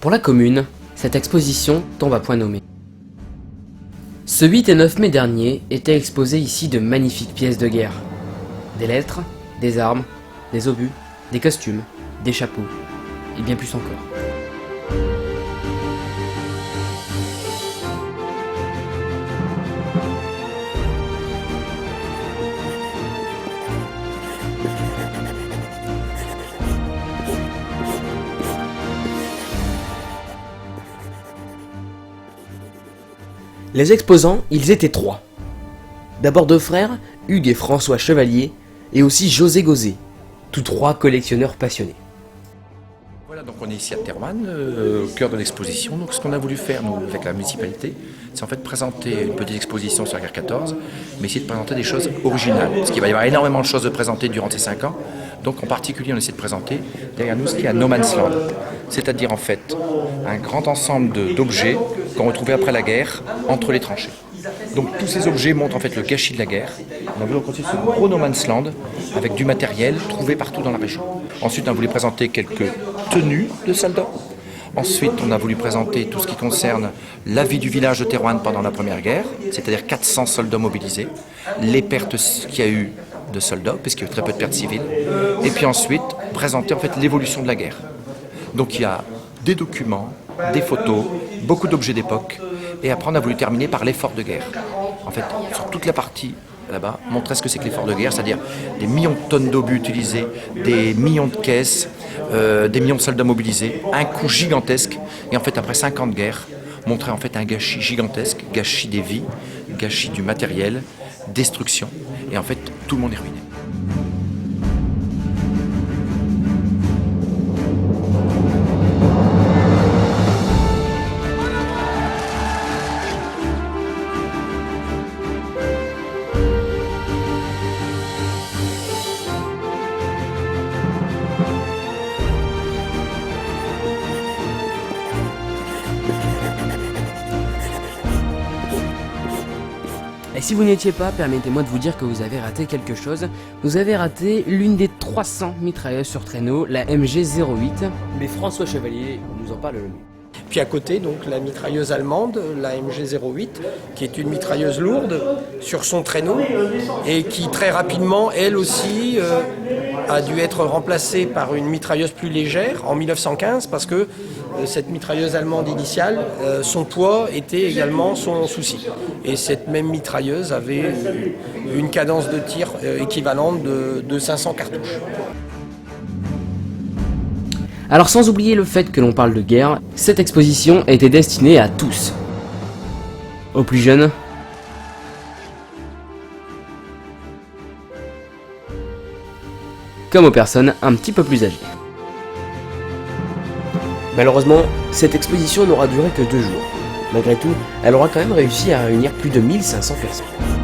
Pour la commune, cette exposition tombe à point nommé. Ce 8 et 9 mai dernier étaient exposées ici de magnifiques pièces de guerre. Des lettres, des armes, des obus, des costumes, des chapeaux, et bien plus encore. Les exposants, ils étaient trois. D'abord deux frères, Hugues et François Chevalier, et aussi José Gauzet, tous trois collectionneurs passionnés. Voilà, donc on est ici à Thérouanne, au cœur de l'exposition. Donc ce qu'on a voulu faire, nous, avec la municipalité, c'est en fait présenter une petite exposition sur la guerre 14, mais essayer de présenter des choses originales. Parce qu'il va y avoir énormément de choses de présenter durant ces 5 ans. Donc en particulier, on essaie de présenter derrière nous ce qu'il y a à No Man's Land. C'est-à-dire en fait un grand ensemble d'objets qu'on retrouvait après la guerre entre les tranchées. Donc tous ces objets montrent en fait le gâchis de la guerre. On a voulu rencontrer ce gros No Man's Land avec du matériel trouvé partout dans la région. Ensuite, on a voulu présenter quelques tenues de soldats. Ensuite, on a voulu présenter tout ce qui concerne la vie du village de Thérouanne pendant la Première Guerre, c'est-à-dire 400 soldats mobilisés, les pertes qu'il y a eu de soldats, puisqu'il y a eu très peu de pertes civiles, et puis ensuite présenter en fait l'évolution de la guerre. Donc il y a des documents, des photos, beaucoup d'objets d'époque, et après on a voulu terminer par l'effort de guerre. En fait, sur toute la partie là-bas, montrer ce que c'est que l'effort de guerre, c'est-à-dire des millions de tonnes d'obus utilisés, des millions de caisses, des millions de soldats mobilisés, un coût gigantesque, et en fait après 5 ans de guerre, montrer en fait un gâchis gigantesque, gâchis des vies, gâchis du matériel, destruction, et en fait tout le monde est ruiné. Et si vous n'y étiez pas, permettez-moi de vous dire que vous avez raté quelque chose. Vous avez raté l'une des 300 mitrailleuses sur traîneau, la MG08. Mais François Chevalier nous en parle le mieux. Puis à côté, donc la mitrailleuse allemande, la MG08, qui est une mitrailleuse lourde sur son traîneau et qui très rapidement, elle aussi, a dû être remplacée par une mitrailleuse plus légère en 1915 parce que cette mitrailleuse allemande initiale, son poids était également son souci. Et cette même mitrailleuse avait une cadence de tir équivalente de 500 cartouches. Alors sans oublier le fait que l'on parle de guerre, cette exposition était destinée à tous. Aux plus jeunes, comme aux personnes un petit peu plus âgées. Malheureusement, cette exposition n'aura duré que 2 jours. Malgré tout, elle aura quand même réussi à réunir plus de 1500 personnes.